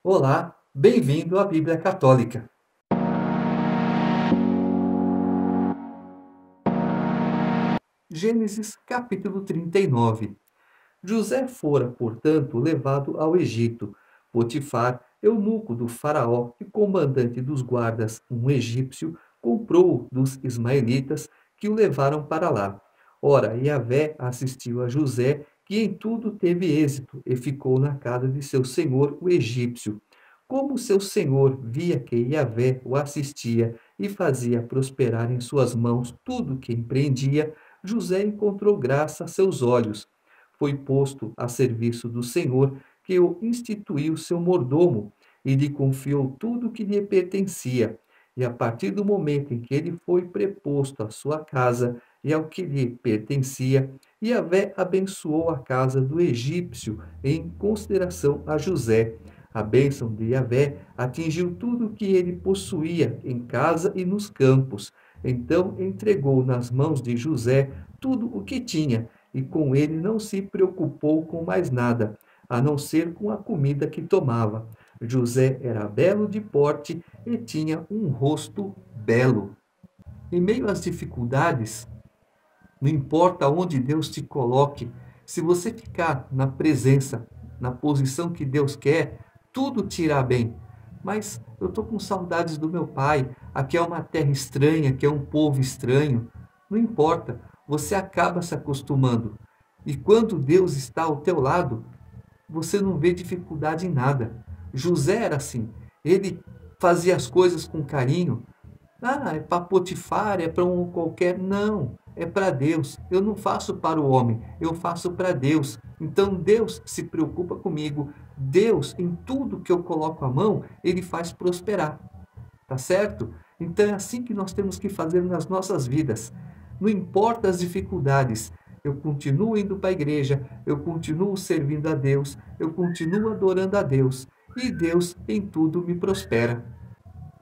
Olá, bem-vindo à Bíblia Católica. Gênesis capítulo 39. José fora, portanto, levado ao Egito. Potifar, eunuco do faraó e comandante dos guardas, um egípcio, comprou-o dos ismaelitas que o levaram para lá. Ora, Yahvé assistiu a José, que em tudo teve êxito, e ficou na casa de seu senhor, o egípcio. Como seu senhor via que Yahvé o assistia e fazia prosperar em suas mãos tudo o que empreendia, José encontrou graça a seus olhos. Foi posto a serviço do Senhor, que o instituiu seu mordomo e lhe confiou tudo o que lhe pertencia. E a partir do momento em que ele foi preposto à sua casa e ao que lhe pertencia, Yahvé abençoou a casa do egípcio em consideração a José. A bênção de Yahvé atingiu tudo o que ele possuía em casa e nos campos. Então entregou nas mãos de José tudo o que tinha, e com ele não se preocupou com mais nada, a não ser com a comida que tomava. José era belo de porte e tinha um rosto belo. Em meio às dificuldades, não importa onde Deus te coloque, se você ficar na presença, na posição que Deus quer, tudo te irá bem. Mas eu estou com saudades do meu pai, aqui é uma terra estranha, aqui é um povo estranho. Não importa, você acaba se acostumando. E quando Deus está ao teu lado, você não vê dificuldade em nada. José era assim, ele fazia as coisas com carinho. Ah, é para Potifar, é para um qualquer. Não, é para Deus. Eu não faço para o homem, eu faço para Deus. Então Deus se preocupa comigo. Deus, em tudo que eu coloco a mão, ele faz prosperar. Tá certo? Então é assim que nós temos que fazer nas nossas vidas. Não importa as dificuldades, eu continuo indo para a igreja, eu continuo servindo a Deus, eu continuo adorando a Deus, e Deus em tudo me prospera.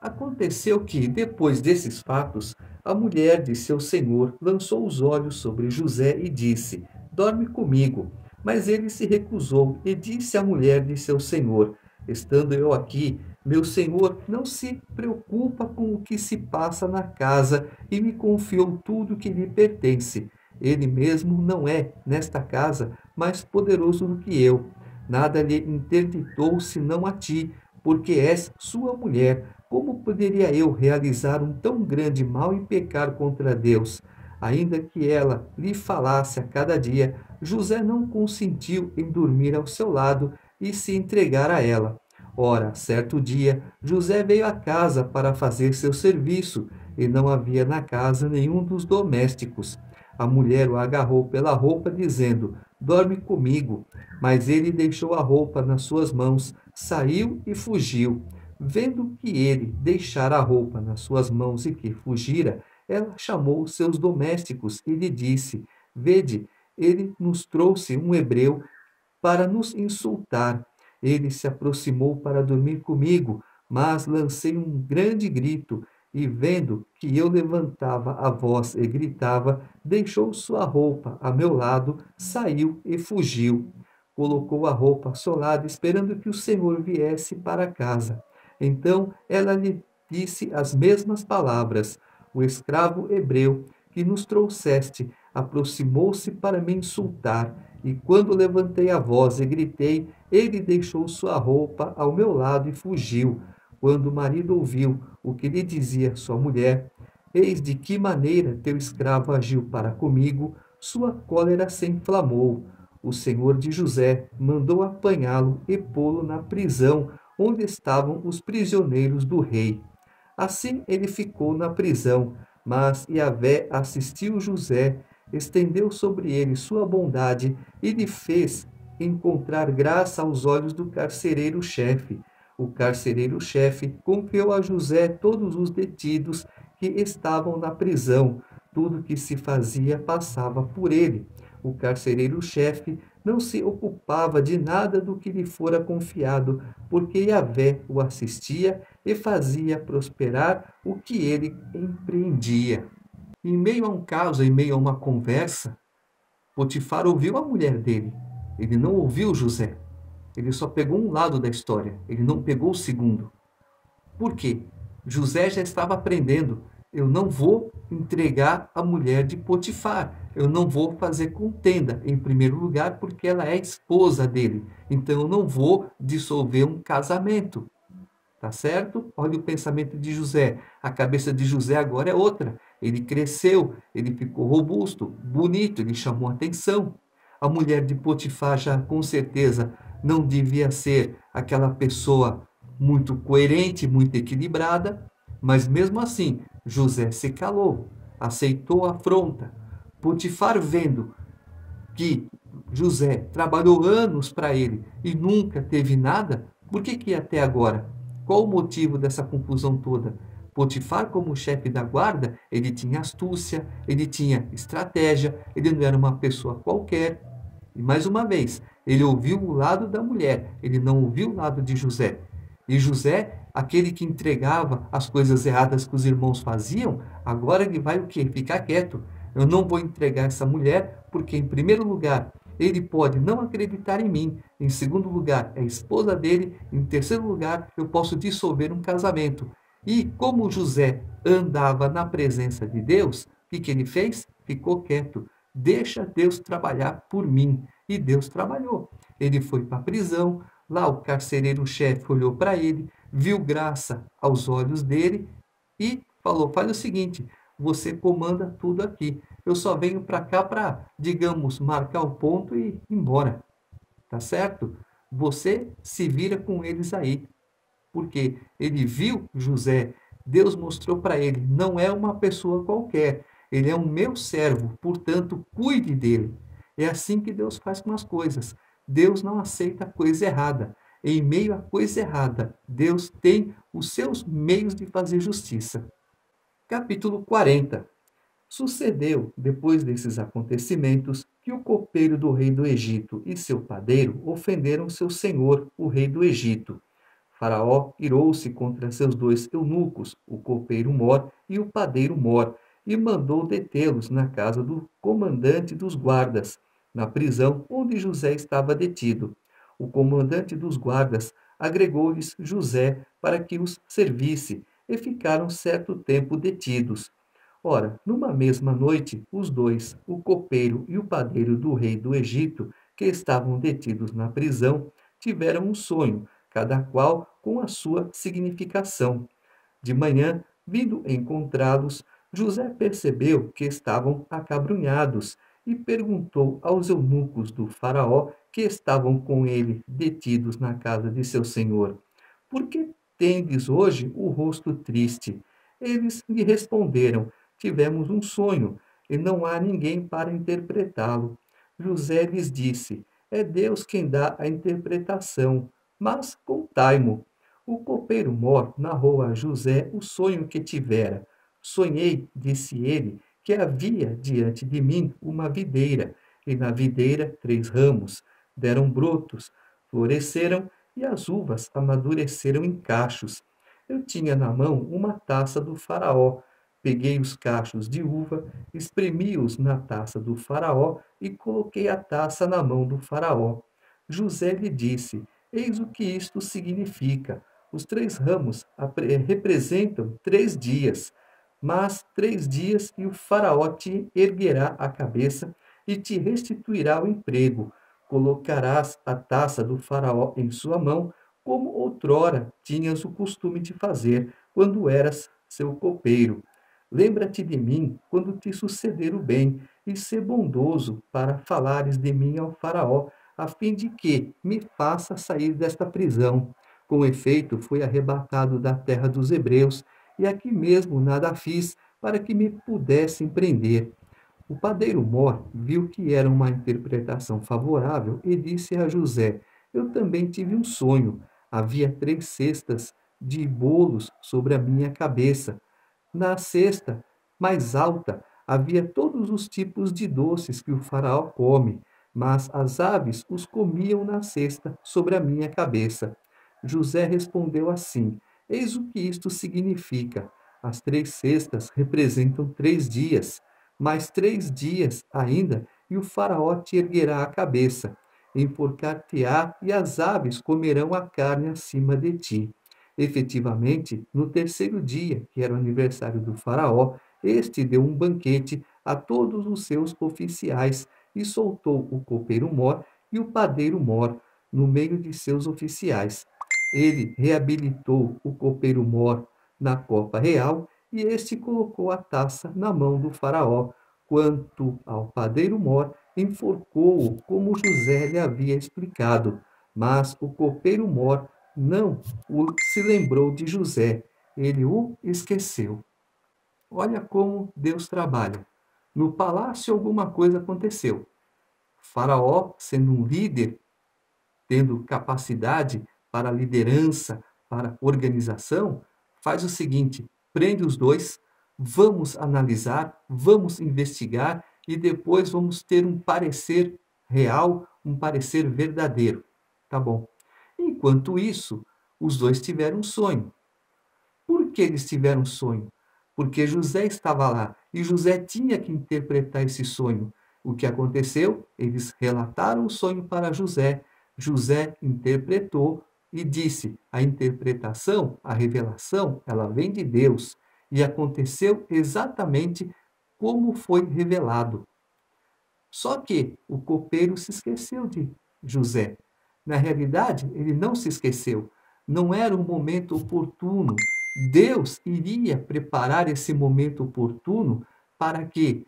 Aconteceu que, depois desses fatos, a mulher de seu senhor lançou os olhos sobre José e disse: Dorme comigo. Mas ele se recusou e disse à mulher de seu senhor: Estando eu aqui, meu senhor não se preocupa com o que se passa na casa e me confiou tudo que lhe pertence. Ele mesmo não é, nesta casa, mais poderoso do que eu. Nada lhe interditou senão a ti, porque és sua mulher. Como poderia eu realizar um tão grande mal e pecar contra Deus? Ainda que ela lhe falasse a cada dia, José não consentiu em dormir ao seu lado e se entregar a ela. Ora, certo dia, José veio à casa para fazer seu serviço, e não havia na casa nenhum dos domésticos. A mulher o agarrou pela roupa, dizendo: Dorme comigo. Mas ele deixou a roupa nas suas mãos, saiu e fugiu. Vendo que ele deixara a roupa nas suas mãos e que fugira, ela chamou seus domésticos e lhe disse: Vede, ele nos trouxe um hebreu para nos insultar. Ele se aproximou para dormir comigo, mas lancei um grande grito, e vendo que eu levantava a voz e gritava, deixou sua roupa a meu lado, saiu e fugiu. Colocou a roupa solada, esperando que o Senhor viesse para casa. Então ela lhe disse as mesmas palavras. O escravo hebreu que nos trouxeste aproximou-se para me insultar, e quando levantei a voz e gritei, ele deixou sua roupa ao meu lado e fugiu. Quando o marido ouviu o que lhe dizia sua mulher, eis de que maneira teu escravo agiu para comigo, sua cólera se inflamou. O senhor de José mandou apanhá-lo e pô-lo na prisão onde estavam os prisioneiros do rei. Assim ele ficou na prisão, mas Yahvé assistiu José, estendeu sobre ele sua bondade e lhe fez encontrar graça aos olhos do carcereiro-chefe. O carcereiro-chefe confiou a José todos os detidos que estavam na prisão. Tudo que se fazia passava por ele. O carcereiro-chefe não se ocupava de nada do que lhe fora confiado, porque Yahvé o assistia e fazia prosperar o que ele empreendia. Em meio a um caso, em meio a uma conversa, Potifar ouviu a mulher dele. Ele não ouviu José. Ele só pegou um lado da história, ele não pegou o segundo. Por quê? José já estava aprendendo. Eu não vou entregar a mulher de Potifar. Eu não vou fazer contenda, em primeiro lugar, porque ela é esposa dele. Então eu não vou dissolver um casamento. Tá certo? Olha o pensamento de José. A cabeça de José agora é outra. Ele cresceu, ele ficou robusto, bonito, ele chamou atenção. A mulher de Potifar já com certeza não devia ser aquela pessoa muito coerente, muito equilibrada, mas mesmo assim, José se calou, aceitou a afronta. Potifar vendo que José trabalhou anos para ele e nunca teve nada, por que até agora? Qual o motivo dessa confusão toda? Potifar, como chefe da guarda, ele tinha astúcia, ele tinha estratégia, ele não era uma pessoa qualquer. E mais uma vez, ele ouviu o lado da mulher, ele não ouviu o lado de José. E José, aquele que entregava as coisas erradas que os irmãos faziam, agora ele vai o quê? Ficar quieto. Eu não vou entregar essa mulher, porque em primeiro lugar, ele pode não acreditar em mim. Em segundo lugar, é esposa dele. Em terceiro lugar, eu posso dissolver um casamento. E como José andava na presença de Deus, o que ele fez? Ficou quieto. Deixa Deus trabalhar por mim. E Deus trabalhou. Ele foi para a prisão. Lá o carcereiro-chefe olhou para ele, viu graça aos olhos dele e falou: faz o seguinte, você comanda tudo aqui. Eu só venho para cá para, digamos, marcar o ponto e ir embora. Tá certo? Você se vira com eles aí. Porque ele viu José, Deus mostrou para ele, não é uma pessoa qualquer, ele é um meu servo, portanto, cuide dele. É assim que Deus faz com as coisas. Deus não aceita coisa errada. Em meio à coisa errada, Deus tem os seus meios de fazer justiça. Capítulo 40. Sucedeu, depois desses acontecimentos, que o copeiro do rei do Egito e seu padeiro ofenderam seu senhor, o rei do Egito. Faraó irou-se contra seus dois eunucos, o copeiro Mor e o padeiro Mor, e mandou detê-los na casa do comandante dos guardas, na prisão onde José estava detido. O comandante dos guardas agregou-lhes José para que os servisse, e ficaram certo tempo detidos. Ora, numa mesma noite, os dois, o copeiro e o padeiro do rei do Egito, que estavam detidos na prisão, tiveram um sonho, cada qual com a sua significação. De manhã, vindo encontrá-los, José percebeu que estavam acabrunhados e perguntou aos eunucos do Faraó que estavam com ele detidos na casa de seu senhor: por que tendes hoje o rosto triste? Eles lhe responderam: tivemos um sonho e não há ninguém para interpretá-lo. José lhes disse: é Deus quem dá a interpretação, mas contai-mo. O copeiro Mor narrou a José o sonho que tivera. Sonhei, disse ele, que havia diante de mim uma videira, e na videira 3 ramos. Deram brotos, floresceram, e as uvas amadureceram em cachos. Eu tinha na mão uma taça do Faraó. Peguei os cachos de uva, espremi-os na taça do Faraó e coloquei a taça na mão do Faraó. José lhe disse: eis o que isto significa. Os 3 ramos representam 3 dias, mas 3 dias e o Faraó te erguerá a cabeça e te restituirá o emprego. Colocarás a taça do Faraó em sua mão, como outrora tinhas o costume de fazer, quando eras seu copeiro. Lembra-te de mim quando te suceder o bem, e sê bondoso para falares de mim ao Faraó, a fim de que me faça sair desta prisão. Com efeito, fui arrebatado da terra dos hebreus, e aqui mesmo nada fiz para que me pudessem prender. O padeiro Mor viu que era uma interpretação favorável e disse a José: eu também tive um sonho. Havia 3 cestas de bolos sobre a minha cabeça. Na cesta mais alta havia todos os tipos de doces que o faraó come, mas as aves os comiam na cesta sobre a minha cabeça. José respondeu assim: eis o que isto significa. As 3 cestas representam 3 dias, mais 3 dias ainda, e o faraó te erguerá a cabeça. enforcar-te-á e as aves comerão a carne acima de ti. Efetivamente, no terceiro dia, que era o aniversário do faraó, este deu um banquete a todos os seus oficiais e soltou o copeiro-mor e o padeiro-mor no meio de seus oficiais. Ele reabilitou o copeiro-mor na copa real e este colocou a taça na mão do faraó. Quanto ao padeiro-mor, enforcou-o como José lhe havia explicado. Mas o copeiro-mor não se lembrou de José, ele o esqueceu. Olha como Deus trabalha. No palácio alguma coisa aconteceu. Faraó, sendo um líder, tendo capacidade para liderança, para organização, faz o seguinte: prende os dois, vamos analisar, vamos investigar e depois vamos ter um parecer real, um parecer verdadeiro. Tá bom. Enquanto isso, os dois tiveram um sonho. Por que eles tiveram um sonho? Porque José estava lá e José tinha que interpretar esse sonho. O que aconteceu? Eles relataram o sonho para José. José interpretou e disse: a interpretação, a revelação, ela vem de Deus. E aconteceu exatamente como foi revelado. Só que o copeiro se esqueceu de José. Na realidade, ele não se esqueceu. Não era o momento oportuno. Deus iria preparar esse momento oportuno para que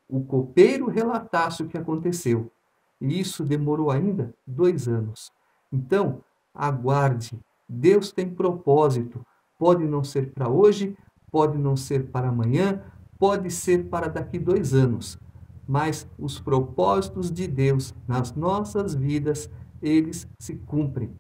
o copeiro relatasse o que aconteceu. E isso demorou ainda 2 anos. Então, aguarde. Deus tem propósito. Pode não ser para hoje, pode não ser para amanhã, pode ser para daqui 2 anos. Mas os propósitos de Deus nas nossas vidas, eles se cumprem.